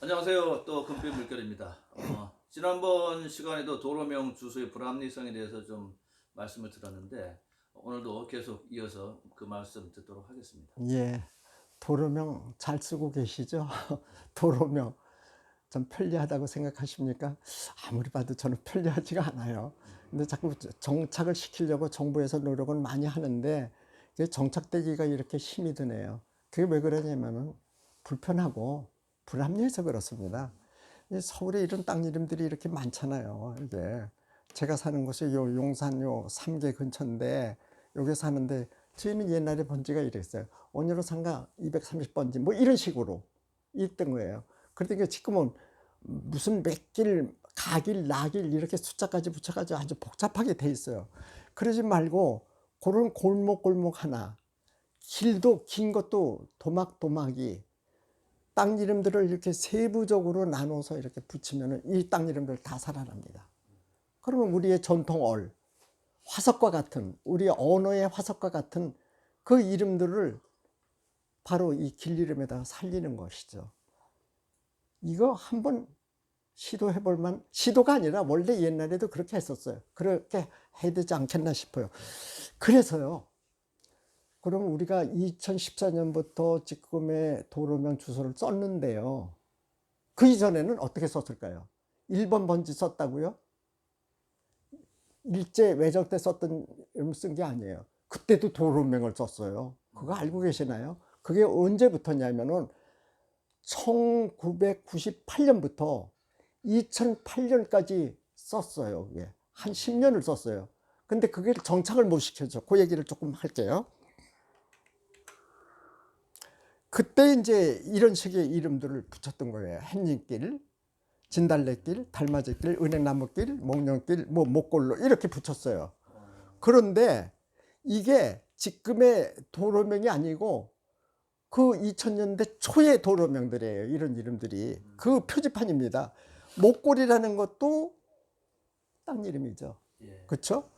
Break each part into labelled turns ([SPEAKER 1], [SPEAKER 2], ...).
[SPEAKER 1] 안녕하세요. 또 금빛 물결입니다. 지난번 시간에도 도로명 주소의 불합리성에 대해서 좀 말씀을 드렸는데 오늘도 계속 이어서 그 말씀 듣도록 하겠습니다.
[SPEAKER 2] 예, 도로명 잘 쓰고 계시죠? 도로명 좀 편리하다고 생각하십니까? 아무리 봐도 저는 편리하지가 않아요. 근데 자꾸 정착을 시키려고 정부에서 노력은 많이 하는데 그게 정착되기가 이렇게 힘이 드네요. 그게 왜 그러냐면은 불편하고 불합리해서 그렇습니다. 이 서울에 이런 땅 이름들이 이렇게 많잖아요. 이게 제가 사는 곳이 요 용산 요 3개 근처인데 여기 사는데 저희는 옛날에 번지가 이랬어요. 온유로 상가 230번지 뭐 이런 식으로 있던 거예요. 그러니까 지금은 무슨 맥길, 가길, 나길 이렇게 숫자까지 붙여가지고 아주 복잡하게 돼 있어요. 그러지 말고 그런 골목 하나, 길도 긴 것도 도막도막이 땅 이름들을 이렇게 세부적으로 나눠서 이렇게 붙이면 이 땅 이름들 다 살아납니다. 그러면 우리의 전통얼, 화석과 같은, 우리 언어의 화석과 같은 그 이름들을 바로 이 길 이름에다가 살리는 것이죠. 이거 한번 시도해 볼 만, 시도가 아니라 원래 옛날에도 그렇게 했었어요. 그렇게 해야 되지 않겠나 싶어요. 그래서요, 그럼 우리가 2014년부터 지금의 도로명 주소를 썼는데요. 그 이전에는 어떻게 썼을까요? 1번 번지 썼다고요? 일제 외적 때 썼던 이름 쓴 게 아니에요. 그때도 도로명을 썼어요. 그거 알고 계시나요? 그게 언제부터냐면은 1998년부터 2008년까지 썼어요. 그게 한 10년을 썼어요. 근데 그게 정착을 못 시켜줘. 그 얘기를 조금 할게요. 그때 이제 이런 식의 이름들을 붙였던 거예요. 햇님길, 진달래길, 달맞이길, 은행나무길, 목련길, 뭐 목골로 이렇게 붙였어요. 그런데 이게 지금의 도로명이 아니고 그 2000년대 초의 도로명들이에요. 이런 이름들이. 그 표지판입니다. 목골이라는 것도 땅 이름이죠.
[SPEAKER 1] 예.
[SPEAKER 2] 그렇죠?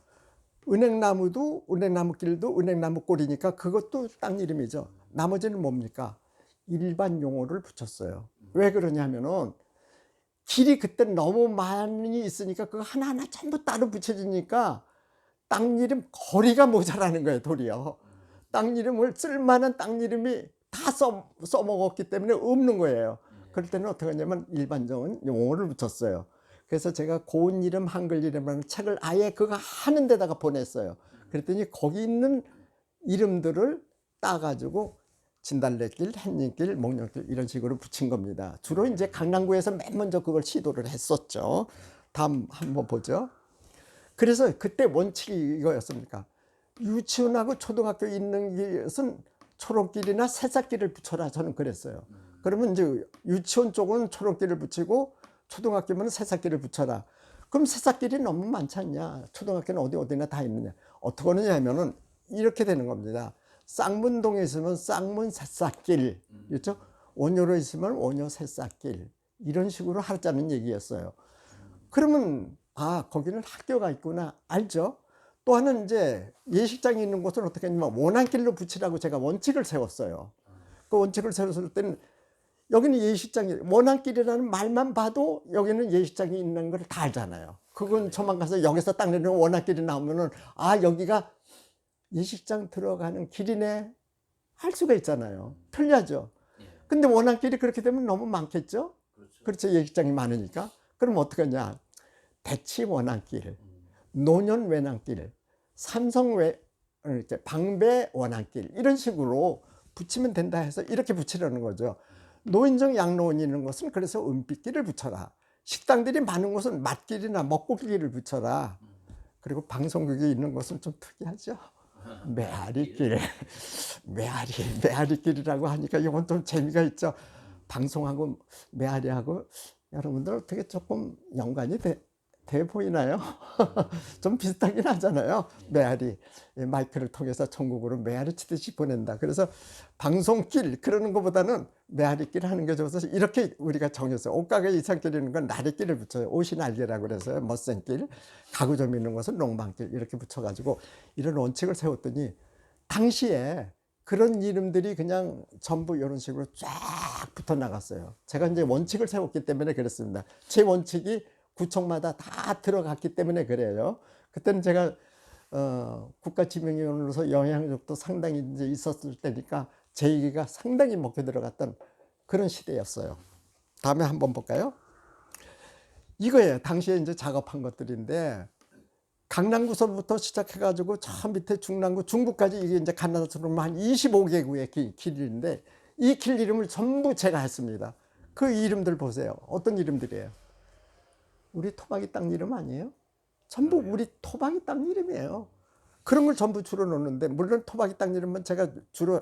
[SPEAKER 2] 은행나무도 은행나무길도 은행나무골이니까 그것도 땅 이름이죠. 나머지는 뭡니까? 일반 용어를 붙였어요. 왜 그러냐면은 길이 그때 너무 많이 있으니까 그거 하나하나 전부 따로 붙여지니까 땅 이름 거리가 모자라는 거예요, 도리어. 땅 이름을 쓸만한 땅 이름이 다 써먹었기 때문에 없는 거예요. 그럴 때는 어떻게 하냐면 일반적인 용어를 붙였어요. 그래서 제가 고운 이름, 한글 이름이라는 책을 아예 그거 하는 데다가 보냈어요. 그랬더니 거기 있는 이름들을 따가지고 진달래길, 햇님길, 목련길 이런 식으로 붙인 겁니다. 주로 이제 강남구에서 맨 먼저 그걸 시도를 했었죠. 다음 한번 보죠. 그래서 그때 원칙이 이거였습니까? 유치원하고 초등학교 있는 것은 초록길이나 새싹길을 붙여라. 저는 그랬어요. 그러면 이제 유치원 쪽은 초록길을 붙이고 초등학교면 새싹길을 붙여라. 그럼 새싹길이 너무 많지 않냐? 초등학교는 어디나 다 있느냐? 어떻게 하느냐 하면은 이렇게 되는 겁니다. 쌍문동에 있으면 쌍문 새싹길, 그렇죠? 원효로 있으면 원효 새싹길 이런 식으로 하자는 얘기였어요. 그러면 아 거기는 학교가 있구나 알죠. 또 하나는 이제 예식장이 있는 곳은 어떻게 했냐면 원안길로 붙이라고 제가 원칙을 세웠어요. 그 원칙을 세웠을 때는 여기는 예식장이 원안길이라는 말만 봐도 여기는 예식장이 있는 걸 다 알잖아요. 그건 저만 가서 여기서 딱 내리면 원안길이 나오면은 아 여기가 예식장 들어가는 길이네 할 수가 있잖아요. 편리하죠. 근데 원안길이 그렇게 되면 너무 많겠죠. 그렇죠. 예식장이 많으니까. 그럼 어떻게 하냐. 대치 원안길, 노년 외난길, 삼성 이렇게 방배 원안길 이런 식으로 붙이면 된다 해서 이렇게 붙이려는 거죠. 노인정 양로원이 있는 것은 그래서 은빛길을 붙여라. 식당들이 많은 곳은 맛길이나 먹고길을 붙여라. 그리고 방송국이 있는 곳은 좀 특이하죠. 메아리길, 메아리길이라고 하니까 이건 좀 재미가 있죠. 방송하고 메아리하고 여러분들 어떻게 조금 연관이 돼 보이나요? 좀 비슷하긴 하잖아요. 메아리 마이크를 통해서 전국으로 메아리 치듯이 보낸다. 그래서 방송길 그러는 것보다는 메아리길 하는 게 좋아서 이렇게 우리가 정했어요. 옷가게 이상길이는 건 나리길을 붙여요. 옷이 날개라고 그래서요. 멋센길, 가구점 있는 것은 롱방길 이렇게 붙여가지고 이런 원칙을 세웠더니 당시에 그런 이름들이 그냥 전부 이런 식으로 쫙 붙어 나갔어요. 제가 이제 원칙을 세웠기 때문에 그랬습니다. 제 원칙이 구청마다 다 들어갔기 때문에 그래요. 그때는 제가 국가지명위원으로서 영향력도 상당히 이제 있었을 때니까 제 얘기가 상당히 먹혀 들어갔던 그런 시대였어요. 다음에 한번 볼까요? 이거예요. 당시에 이제 작업한 것들인데 강남구서부터 시작해가지고 저 밑에 중랑구, 중구까지 이게 이제 가나다처럼 한 25개구의 길인데 이 길 이름을 전부 제가 했습니다. 그 이름들 보세요. 어떤 이름들이에요? 우리 토박이 땅 이름 아니에요? 전부 우리 토박이 땅 이름이에요. 그런 걸 전부 줄여 놓는데 물론 토박이 땅 이름은 제가 주로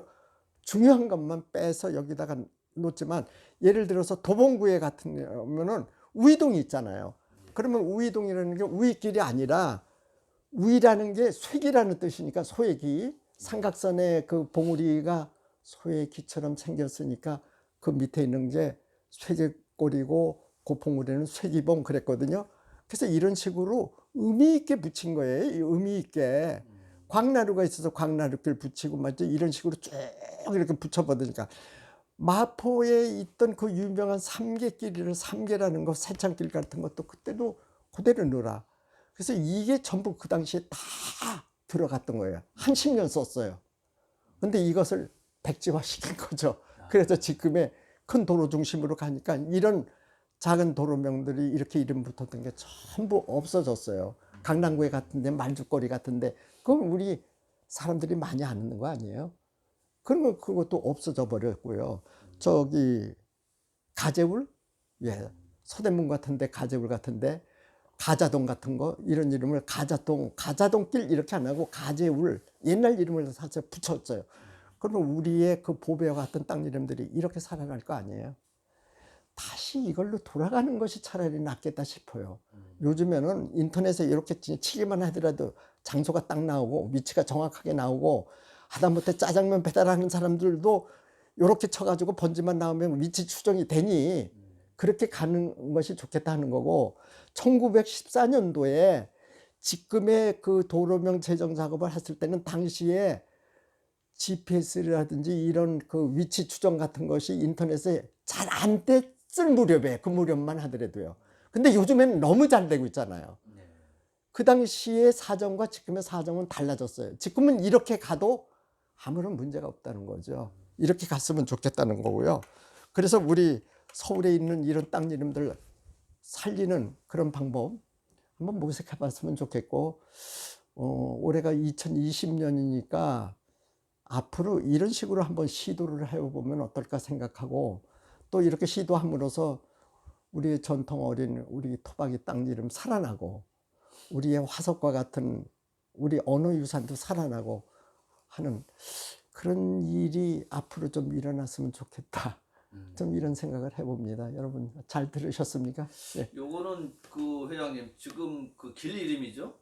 [SPEAKER 2] 중요한 것만 빼서 여기다가 놓지만 예를 들어서 도봉구에 같은 경우는 우이동이 있잖아요. 그러면 우이동이라는 게 우이길이 아니라 우이라는 게 쇠기라는 뜻이니까 소의 기, 삼각선의 그 봉우리가 소의 기처럼 생겼으니까 그 밑에 있는 게 쇠기꼬리고 그 봉우리는 쇠기봉 그랬거든요. 그래서 이런 식으로 의미 있게 붙인 거예요. 의미 있게. 광나루가 있어서 광나루길 붙이고 맞죠? 이런 식으로 쭉 이렇게 붙여버리니까 마포에 있던 그 유명한 삼계길이를 삼계라는 거 세창길 같은 것도 그때도 그대로 넣어라. 그래서 이게 전부 그 당시에 다 들어갔던 거예요. 한 10년 썼어요. 근데 이것을 백지화 시킨 거죠. 그래서 지금의 큰 도로 중심으로 가니까 이런 작은 도로명들이 이렇게 이름 붙었던 게 전부 없어졌어요. 강남구에 같은데 만주거리 같은데 그건 우리 사람들이 많이 아는 거 아니에요? 그러면 그것도 없어져 버렸고요. 저기 가재울, 예, 서대문 같은데 가재울 같은데 가자동 같은 거 이런 이름을 가자동길 이렇게 안 하고 가재울 옛날 이름을 사실 붙였어요. 그러면 우리의 그 보배와 같은 땅 이름들이 이렇게 살아갈 거 아니에요? 다시 이걸로 돌아가는 것이 차라리 낫겠다 싶어요. 요즘에는 인터넷에 이렇게 치기만 하더라도 장소가 딱 나오고 위치가 정확하게 나오고 하다못해 짜장면 배달하는 사람들도 이렇게 쳐가지고 번지만 나오면 위치 추정이 되니 그렇게 가는 것이 좋겠다 하는 거고 1914년도에 지금의 그 도로명 제정 작업을 했을 때는 당시에 GPS라든지 이런 그 위치 추정 같은 것이 인터넷에 잘 안 됐을 무렵에 그 무렵만 하더라도요. 근데 요즘에는 너무 잘 되고 있잖아요. 그 당시의 사정과 지금의 사정은 달라졌어요. 지금은 이렇게 가도 아무런 문제가 없다는 거죠. 이렇게 갔으면 좋겠다는 거고요. 그래서 우리 서울에 있는 이런 땅 이름들 살리는 그런 방법 한번 모색해 봤으면 좋겠고 올해가 2020년이니까 앞으로 이런 식으로 한번 시도를 해보면 어떨까 생각하고 또 이렇게 시도함으로써 우리의 전통 어린 우리 토박이 땅 이름 살아나고 우리의 화석과 같은 우리 언어 유산도 살아나고 하는 그런 일이 앞으로 좀 일어났으면 좋겠다. 좀 이런 생각을 해봅니다. 여러분 잘 들으셨습니까? 네.
[SPEAKER 1] 요거는 그 회장님 지금 그 길 이름이죠?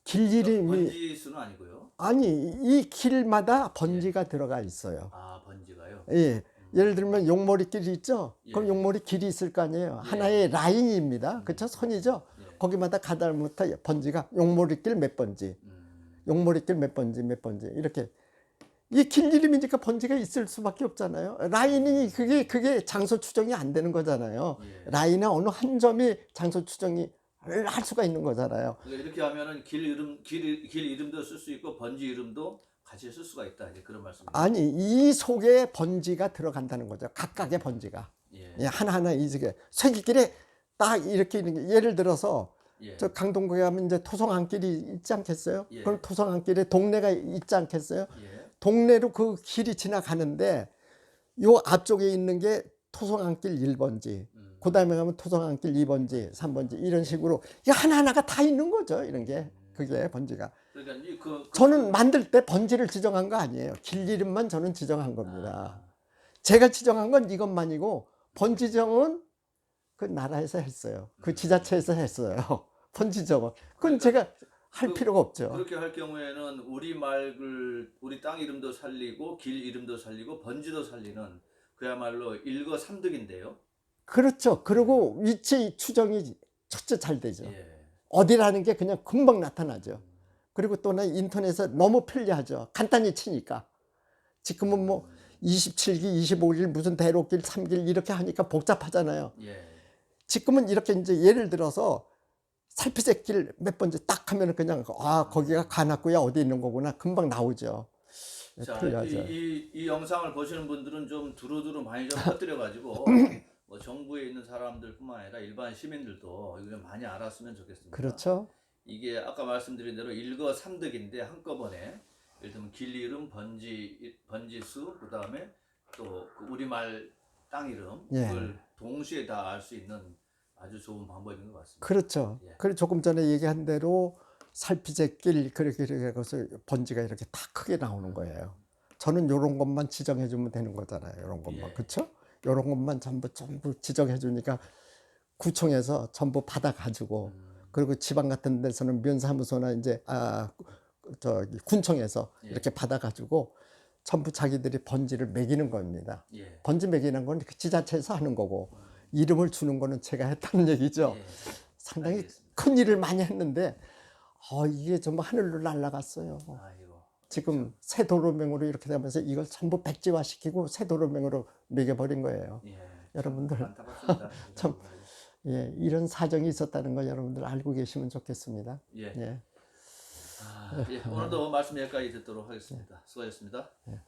[SPEAKER 2] 길 이름이
[SPEAKER 1] 번지수는 아니고요.
[SPEAKER 2] 아니 이 길마다 번지가 들어가 있어요.
[SPEAKER 1] 아, 번지가요?
[SPEAKER 2] 예. 예를 들면 용머리 길이 있죠? 그럼
[SPEAKER 1] 예.
[SPEAKER 2] 용머리 길이 있을 거 아니에요?
[SPEAKER 1] 예.
[SPEAKER 2] 하나의 라인입니다. 그렇죠? 선이죠?
[SPEAKER 1] 예.
[SPEAKER 2] 거기마다 가다부터 번지가 용머리 길 몇 번지, 용머리 길 몇 번지, 몇 번지 이렇게 이 길 이름이니까 번지가 있을 수밖에 없잖아요. 라인이 그게 장소 추정이 안 되는 거잖아요.
[SPEAKER 1] 예.
[SPEAKER 2] 라인의 어느 한 점이 장소 추정이 할 수가 있는 거잖아요.
[SPEAKER 1] 그러니까 이렇게 하면은 길 이름도 쓸 수 있고 번지 이름도 같이 쓸 수가 있다. 이제 그런 말씀이죠.
[SPEAKER 2] 아니 이 속에 번지가 들어간다는 거죠. 각각의 번지가.
[SPEAKER 1] 예.
[SPEAKER 2] 예, 하나하나 이게 쇠기길에 딱 이렇게 있는 게 예를 들어서
[SPEAKER 1] 예.
[SPEAKER 2] 저 강동구에 가면 이제 토성안길이 있지 않겠어요?
[SPEAKER 1] 예.
[SPEAKER 2] 그럼 토성안길에 동네가 있지 않겠어요?
[SPEAKER 1] 예.
[SPEAKER 2] 동네로 그 길이 지나가는데 요 앞쪽에 있는 게 토성안길 1번지 그 다음에 가면 토성안길 2번지 3번지 이런 식으로 이게 하나하나가 다 있는 거죠. 이런 게 그게 번지가.
[SPEAKER 1] 그러니까
[SPEAKER 2] 저는 만들 때 번지를 지정한 거 아니에요. 길 이름만 저는 지정한 겁니다. 제가 지정한 건 이것만이고 번지 지정은 그 나라에서 했어요. 그 지자체에서 했어요. 번지 지정은. 그건 제가 할 필요가 없죠.
[SPEAKER 1] 그렇게 할 경우에는 우리 땅 이름도 살리고 길 이름도 살리고 번지도 살리는 그야말로 일거삼득인데요.
[SPEAKER 2] 그렇죠. 그리고 위치 추정이 첫째 잘 되죠.
[SPEAKER 1] 예.
[SPEAKER 2] 어디라는 게 그냥 금방 나타나죠. 그리고 또는 인터넷에 너무 편리하죠. 간단히 치니까. 지금은 뭐 27기, 25길 무슨 대로길, 3길 이렇게 하니까 복잡하잖아요.
[SPEAKER 1] 예.
[SPEAKER 2] 지금은 이렇게 이제 예를 들어서 살피새길 몇 번째 딱 하면은 그냥 아 거기가 관악구야 어디 있는 거구나 금방 나오죠.
[SPEAKER 1] 자,
[SPEAKER 2] 틀려져.
[SPEAKER 1] 이 영상을 보시는 분들은 좀 두루두루 많이 좀 퍼뜨려 가지고 뭐 정부에 있는 사람들뿐만 아니라 일반 시민들도 이거 좀 많이 알았으면 좋겠습니다.
[SPEAKER 2] 그렇죠.
[SPEAKER 1] 이게 아까 말씀드린 대로 일거삼득인데 한꺼번에 예를 들면 길 이름, 번지수, 그다음에 또그 우리말 땅 이름
[SPEAKER 2] 예.
[SPEAKER 1] 이걸 동시에 다 알 수 있는 아주 좋은 방법인 것 같습니다.
[SPEAKER 2] 그렇죠.
[SPEAKER 1] 예.
[SPEAKER 2] 그리고 조금 전에 얘기한 대로 살피새길 그렇게 해서 번지가 이렇게 다 크게 나오는 거예요. 저는 요런 것만 지정해 주면 되는 거잖아요. 요런 것만.
[SPEAKER 1] 예.
[SPEAKER 2] 그렇죠? 요런 것만 전부 지정해 주니까 구청에서 전부 받아 가지고 그리고 지방 같은 데서는 면사무소나 이제 저기 군청에서
[SPEAKER 1] 예.
[SPEAKER 2] 이렇게 받아 가지고 전부 자기들이 번지를 매기는 겁니다.
[SPEAKER 1] 예.
[SPEAKER 2] 번지 매기는 건 그 지자체에서 하는 거고 이름을 주는 거는 제가 했다는 얘기죠.
[SPEAKER 1] 예.
[SPEAKER 2] 상당히
[SPEAKER 1] 알겠습니다.
[SPEAKER 2] 큰 일을 많이 했는데 이게 정말 하늘로 날아갔어요.
[SPEAKER 1] 아이고.
[SPEAKER 2] 지금 새 도로명으로 이렇게 되면서 이걸 전부 백지화 시키고 새 도로명으로 매겨버린 거예요.
[SPEAKER 1] 예.
[SPEAKER 2] 여러분들
[SPEAKER 1] 안타깝습니다.
[SPEAKER 2] 참, 예, 이런 사정이 있었다는 거 여러분들 알고 계시면 좋겠습니다.
[SPEAKER 1] 예.
[SPEAKER 2] 예.
[SPEAKER 1] 예. 오늘도 말씀 여기까지 듣도록 하겠습니다. 수고하셨습니다.
[SPEAKER 2] 예.